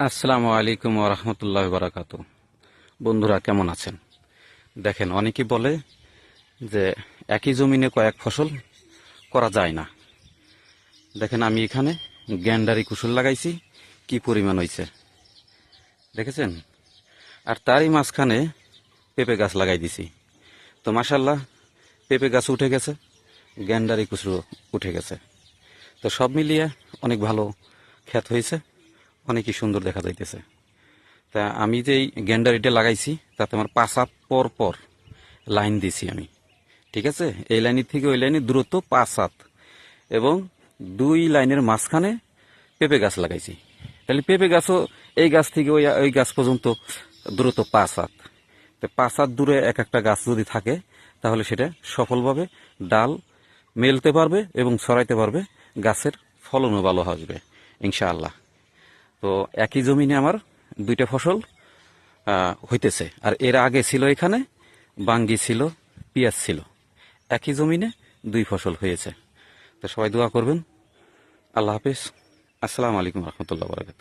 আসসালামু আলাইকুম ওরহমতুল্লাহ বারাকাতু। বন্ধুরা কেমন আছেন? দেখেন, অনেকে বলে যে একই জমিনে কয়েক ফসল করা যায় না। দেখেন, আমি এখানে গ্যান্ডারি কুশল লাগাইছি, কি পরিমাণ হয়েছে দেখেছেন। আর তারই মাঝখানে পেঁপে গাছ লাগাই দিছি। তো মাশাল্লাহ, পেঁপে গাছ উঠে গেছে, গ্যান্ডারি কুশল উঠে গেছে। তো সব মিলিয়ে অনেক ভালো ক্ষেত হয়েছে, অনেকই সুন্দর দেখা যাইতেছে। তা আমি যেই গ্যান্ডারিটা লাগাইছি তাতে আমার 5 হাত পর পর লাইন দিছি আমি। ঠিক আছে, এই লাইনের থেকে ওই লাইনের দূরত্ব 5 হাত, এবং 2 লাইনের মাঝখানে পেঁপে গাছ লাগাইছি। তাহলে পেঁপে গাছও এই গাছ থেকে ওই ওই গাছ পর্যন্ত দূরত্ব 5 হাত। তো 5 হাত দূরে এক একটা গাছ যদি থাকে তাহলে সেটা সফলভাবে ডাল মেলতে পারবে এবং ছড়াইতে পারবে, গাছের ফলনও ভালো আসবে ইনশাআল্লাহ। তো একই জমিনে আমার 2টা ফসল হইতেছে। আর এর আগে ছিল এখানে বাঙ্গি ছিল, পেঁয়াজ ছিল। একই জমিনে 2 ফসল হয়েছে। তো সবাই দোয়া করবেন। আল্লাহ হাফিজ। আসসালামু আলাইকুম রহমতুল্লাহ বরকাত।